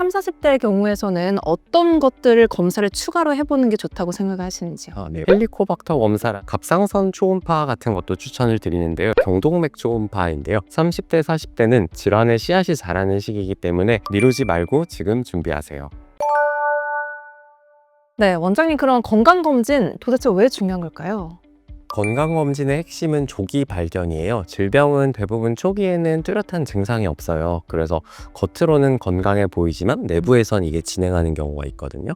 3, 40대의 경우에서는 어떤 것들을 검사를 추가로 해보는 게 좋다고 생각하시는지요? 네. 헬리코박터 검사랑 갑상선 초음파 같은 것도 추천을 드리는데요. 경동맥 초음파인데요. 30대, 40대는 질환의 씨앗이 자라는 시기이기 때문에 미루지 말고 지금 준비하세요. 네, 원장님 그런 건강검진 도대체 왜 중요한 걸까요? 건강검진의 핵심은 조기 발견이에요. 질병은 대부분 초기에는 뚜렷한 증상이 없어요. 그래서 겉으로는 건강해 보이지만 내부에선 이게 진행하는 경우가 있거든요.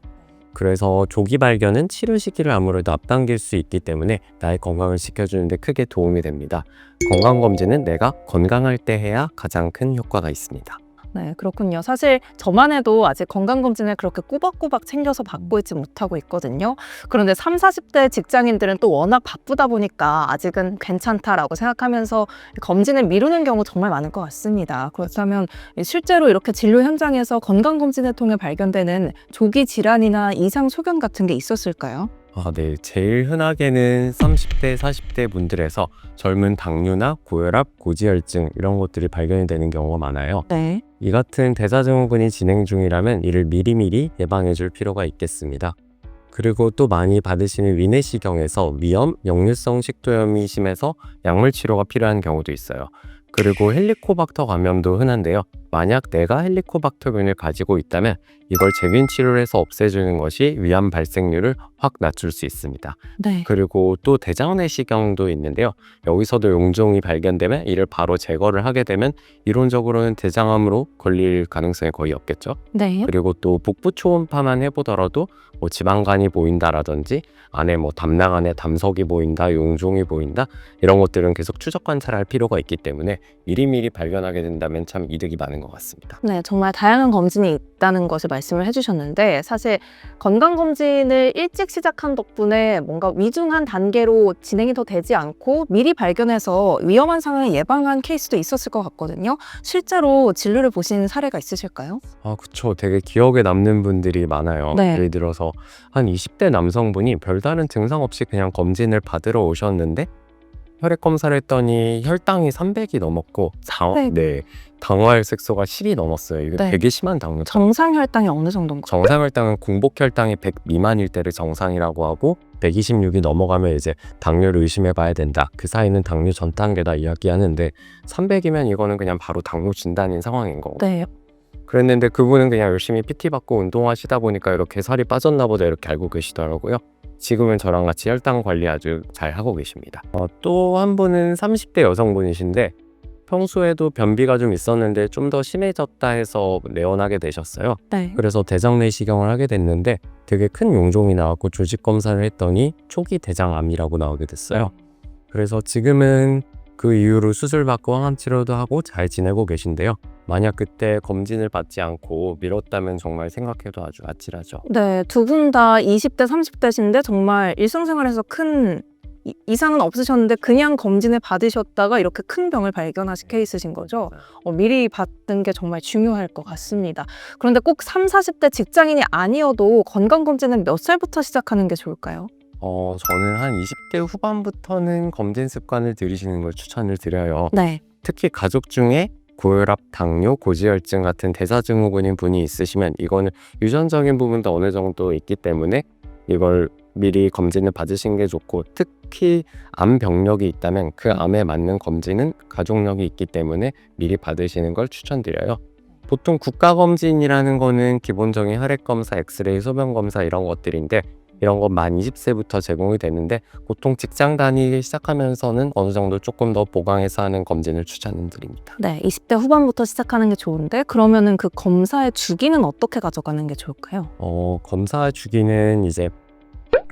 그래서 조기 발견은 치료 시기를 아무래도 앞당길 수 있기 때문에 나의 건강을 지켜주는 데 크게 도움이 됩니다. 건강검진은 내가 건강할 때 해야 가장 큰 효과가 있습니다. 네, 그렇군요. 사실 저만 해도 아직 건강검진을 그렇게 꼬박꼬박 챙겨서 받고 있지 못하고 있거든요. 그런데 3, 40대 직장인들은 또 워낙 바쁘다 보니까 아직은 괜찮다라고 생각하면서 검진을 미루는 경우 정말 많을 것 같습니다. 그렇다면 실제로 이렇게 진료 현장에서 건강검진을 통해 발견되는 조기 질환이나 이상 소견 같은 게 있었을까요? 네. 제일 흔하게는 30대, 40대 분들에서 젊은 당뇨나 고혈압, 고지혈증 이런 것들이 발견이 되는 경우가 많아요. 네. 이 같은 대사증후군이 진행 중이라면 이를 미리미리 예방해 줄 필요가 있겠습니다. 그리고 또 많이 받으시는 위내시경에서 위염, 역류성 식도염이 심해서 약물 치료가 필요한 경우도 있어요. 그리고 헬리코박터 감염도 흔한데요. 만약 내가 헬리코박터균을 가지고 있다면 이걸 제균 치료를 해서 없애주는 것이 위암 발생률을 확 낮출 수 있습니다. 네. 그리고 또 대장내시경도 있는데요. 여기서도 용종이 발견되면 이를 바로 제거를 하게 되면 이론적으로는 대장암으로 걸릴 가능성이 거의 없겠죠. 네. 그리고 또 복부 초음파만 해보더라도 지방간이 보인다라든지 안에 담낭 안에 담석이 보인다, 용종이 보인다 이런 것들은 계속 추적 관찰할 필요가 있기 때문에 미리미리 발견하게 된다면 참 이득이 많은 것 같습니다. 네, 정말 다양한 검진이 있다는 것을 말씀을 해주셨는데 사실 건강검진을 일찍 시작한 덕분에 뭔가 위중한 단계로 진행이 더 되지 않고 미리 발견해서 위험한 상황을 예방한 케이스도 있었을 것 같거든요. 실제로 진료를 보신 사례가 있으실까요? 그쵸. 되게 기억에 남는 분들이 많아요. 네. 예를 들어서 한 20대 남성분이 별다른 증상 없이 그냥 검진을 받으러 오셨는데 혈액 검사를 했더니 혈당이 300이 넘었고 당화혈색소가 10이 넘었어요. 이게 네. 되게 심한 당뇨. 정상 혈당이 어느 정도인가요? 정상 혈당은 공복 혈당이 100 미만일 때를 정상이라고 하고 126이 넘어가면 이제 당뇨를 의심해 봐야 된다. 그 사이는 당뇨 전 단계다 이야기하는데 300이면 이거는 그냥 바로 당뇨 진단인 상황인 거고. 네. 그랬는데 그분은 그냥 열심히 PT 받고 운동하시다 보니까 이렇게 살이 빠졌나 보다 이렇게 알고 계시더라고요. 지금은 저랑 같이 혈당 관리 아주 잘 하고 계십니다. 또 한 분은 30대 여성분이신데 평소에도 변비가 좀 있었는데 좀 더 심해졌다 해서 내원하게 되셨어요. 네. 그래서 대장내시경을 하게 됐는데 되게 큰 용종이 나왔고 조직 검사를 했더니 초기 대장암이라고 나오게 됐어요. 그래서 지금은 그 이후로 수술받고 항암 치료도 하고 잘 지내고 계신데요. 만약 그때 검진을 받지 않고 미뤘다면 정말 생각해도 아주 아찔하죠. 네, 두 분 다 20대, 30대신데 정말 일상생활에서 큰 이상은 없으셨는데 그냥 검진을 받으셨다가 이렇게 큰 병을 발견하신 케이스신 거죠? 미리 받는 게 정말 중요할 것 같습니다. 그런데 꼭 3, 40대 직장인이 아니어도 건강검진은 몇 살부터 시작하는 게 좋을까요? 저는 한 20대 후반부터는 검진 습관을 들이시는 걸 추천을 드려요. 네. 특히 가족 중에 고혈압, 당뇨, 고지혈증 같은 대사증후군인 분이 있으시면 이거는 유전적인 부분도 어느 정도 있기 때문에 이걸 미리 검진을 받으시는 게 좋고 특히 암 병력이 있다면 그 암에 맞는 검진은 가족력이 있기 때문에 미리 받으시는 걸 추천드려요. 보통 국가검진이라는 거는 기본적인 혈액검사, 엑스레이, 소변검사 이런 것들인데 이런 건 만 20세부터 제공이 되는데 보통 직장 다니기 시작하면서는 어느 정도 조금 더 보강해서 하는 검진을 추천드립니다. 네, 20대 후반부터 시작하는 게 좋은데 그러면은 그 검사의 주기는 어떻게 가져가는 게 좋을까요? 검사 주기는 이제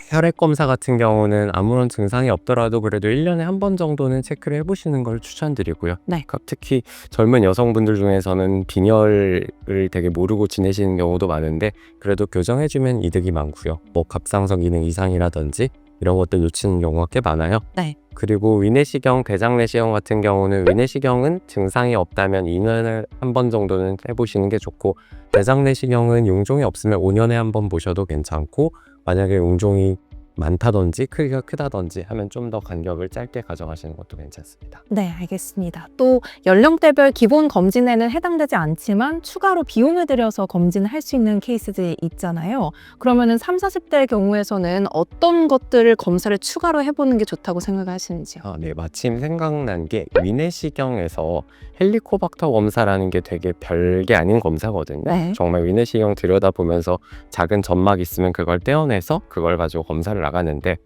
혈액 검사 같은 경우는 아무런 증상이 없더라도 그래도 1년에 한 번 정도는 체크를 해보시는 걸 추천드리고요. 네. 특히 젊은 여성분들 중에서는 빈혈을 되게 모르고 지내시는 경우도 많은데 그래도 교정해주면 이득이 많고요. 갑상선 기능 이상이라든지 이런 것들 놓치는 경우가 꽤 많아요. 네. 그리고 위내시경, 대장내시경 같은 경우는 위내시경은 증상이 없다면 2년에 한 번 정도는 해보시는 게 좋고 대장내시경은 용종이 없으면 5년에 한 번 보셔도 괜찮고 만약에 용종이 많다든지 크기가 크다든지 하면 좀 더 간격을 짧게 가져가시는 것도 괜찮습니다. 네, 알겠습니다. 또 연령대별 기본 검진에는 해당되지 않지만 추가로 비용을 들여서 검진을 할 수 있는 케이스들이 있잖아요. 그러면은 3, 40대의 경우에서는 어떤 것들을 검사를 추가로 해보는 게 좋다고 생각하시는지요? 네, 마침 생각난 게 위내시경에서 헬리코박터 검사라는 게 되게 별게 아닌 검사거든요. 네. 정말 위내시경 들여다보면서 작은 점막 있으면 그걸 떼어내서 그걸 가지고 검사를 나가는데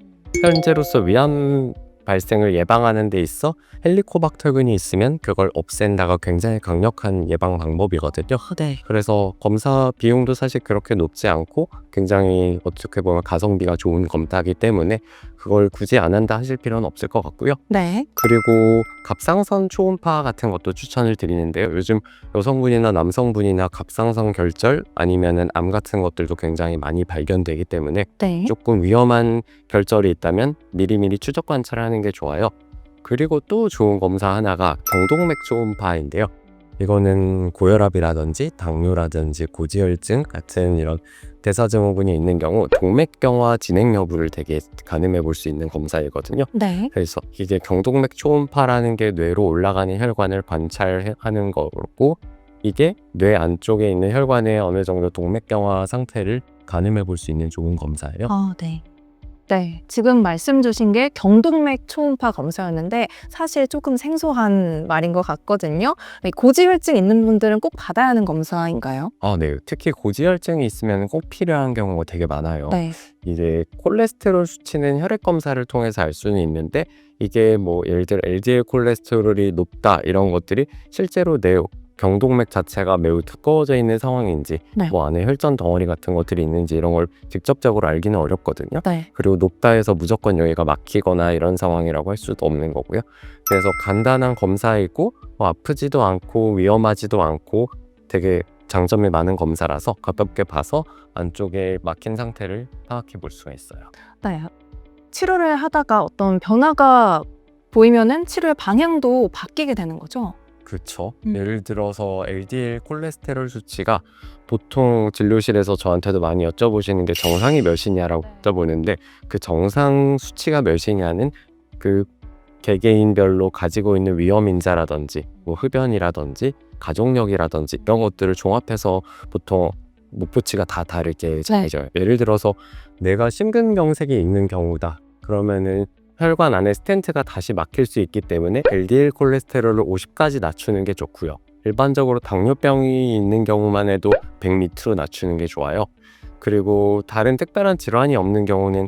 현재로서 위암 발생을 예방하는 데 있어 헬리코박터균이 있으면 그걸 없앤다가 굉장히 강력한 예방 방법이거든요. 네. 그래서 검사 비용도 사실 그렇게 높지 않고 굉장히 어떻게 보면 가성비가 좋은 검사이기 때문에 그걸 굳이 안 한다 하실 필요는 없을 것 같고요. 네. 그리고 갑상선 초음파 같은 것도 추천을 드리는데요. 요즘 여성분이나 남성분이나 갑상선 결절 아니면은 암 같은 것들도 굉장히 많이 발견되기 때문에 네. 조금 위험한 결절이 있다면 미리미리 추적 관찰하는 게 좋아요. 그리고 또 좋은 검사 하나가 경동맥 초음파인데요. 이거는 고혈압이라든지 당뇨라든지 고지혈증 같은 이런 대사증후군이 있는 경우 동맥경화 진행 여부를 되게 가늠해 볼 수 있는 검사이거든요. 네. 그래서 이게 경동맥 초음파라는 게 뇌로 올라가는 혈관을 관찰하는 거고 이게 뇌 안쪽에 있는 혈관의 어느 정도 동맥경화 상태를 가늠해 볼 수 있는 좋은 검사예요. 네. 네, 지금 말씀 주신 게 경동맥 초음파 검사였는데 사실 조금 생소한 말인 것 같거든요. 고지혈증 있는 분들은 꼭 받아야 하는 검사인가요? 네. 특히 고지혈증이 있으면 꼭 필요한 경우가 되게 많아요. 네. 이제 콜레스테롤 수치는 혈액 검사를 통해서 알 수는 있는데 이게 뭐 예를 들어 LDL 콜레스테롤이 높다 이런 것들이 실제로 내 경동맥 자체가 매우 두꺼워져 있는 상황인지 네. 뭐 안에 혈전 덩어리 같은 것들이 있는지 이런 걸 직접적으로 알기는 어렵거든요. 네. 그리고 높다 해서 무조건 여기가 막히거나 이런 상황이라고 할 수도 없는 거고요. 그래서 간단한 검사이고 아프지도 않고 위험하지도 않고 되게 장점이 많은 검사라서 가볍게 봐서 안쪽에 막힌 상태를 파악해 볼 수가 있어요. 네. 치료를 하다가 어떤 변화가 보이면은 치료의 방향도 바뀌게 되는 거죠? 그렇죠. 음. 예를 들어서 LDL 콜레스테롤 수치가 보통 진료실에서 저한테도 많이 여쭤보시는 게 정상이 몇이냐라고 여쭤보는데 그 정상 수치가 몇이냐는 그 개개인별로 가지고 있는 위험인자라든지 뭐 흡연이라든지 가족력이라든지 이런 것들을 종합해서 보통 목표치가 다 다르게 정해져요. 예를 들어서 내가 심근경색이 있는 경우다. 그러면은 혈관 안에 스텐트가 다시 막힐 수 있기 때문에 LDL 콜레스테롤을 50까지 낮추는 게 좋고요. 일반적으로 당뇨병이 있는 경우만 해도 100 밑으로 낮추는 게 좋아요. 그리고 다른 특별한 질환이 없는 경우는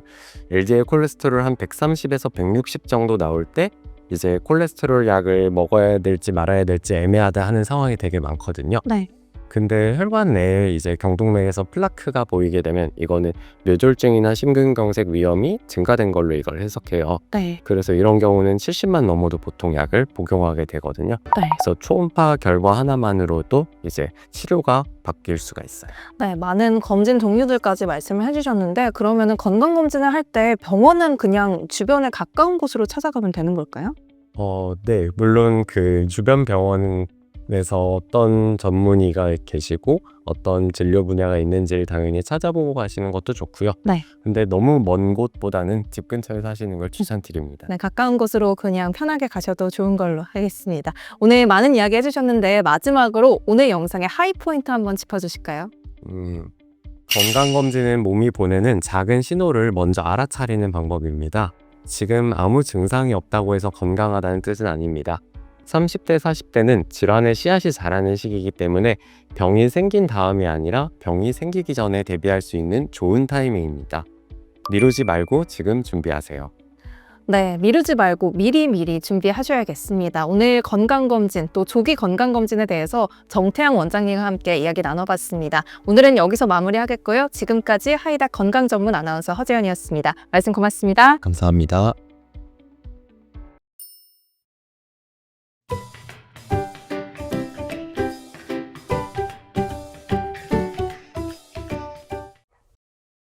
LDL 콜레스테롤 한 130에서 160 정도 나올 때 이제 콜레스테롤 약을 먹어야 될지 말아야 될지 애매하다 하는 상황이 되게 많거든요. 네. 근데 혈관 내에 이제 경동맥에서 플라크가 보이게 되면 이거는 뇌졸중이나 심근경색 위험이 증가된 걸로 이걸 해석해요. 네. 그래서 이런 경우는 70만 넘어도 보통 약을 복용하게 되거든요. 네. 그래서 초음파 결과 하나만으로도 이제 치료가 바뀔 수가 있어요. 네, 많은 검진 종류들까지 말씀을 해주셨는데 그러면은 건강검진을 할 때 병원은 그냥 주변에 가까운 곳으로 찾아가면 되는 걸까요? 네. 물론 그 주변 병원에서 어떤 전문의가 계시고 어떤 진료 분야가 있는지를 당연히 찾아보고 가시는 것도 좋고요. 네. 근데 너무 먼 곳보다는 집 근처에 사시는 걸 추천드립니다. 네, 가까운 곳으로 그냥 편하게 가셔도 좋은 걸로 하겠습니다. 오늘 많은 이야기 해주셨는데 마지막으로 오늘 영상의 하이포인트 한번 짚어주실까요? 건강검진은 몸이 보내는 작은 신호를 먼저 알아차리는 방법입니다. 지금 아무 증상이 없다고 해서 건강하다는 뜻은 아닙니다. 30대, 40대는 질환의 씨앗이 자라는 시기이기 때문에 병이 생긴 다음이 아니라 병이 생기기 전에 대비할 수 있는 좋은 타이밍입니다. 미루지 말고 지금 준비하세요. 네, 미루지 말고 미리미리 준비하셔야겠습니다. 오늘 건강검진 또 조기 건강검진에 대해서 정태양 원장님과 함께 이야기 나눠봤습니다. 오늘은 여기서 마무리하겠고요. 지금까지 하이닥 건강전문 아나운서 허재연이었습니다. 말씀 고맙습니다. 감사합니다.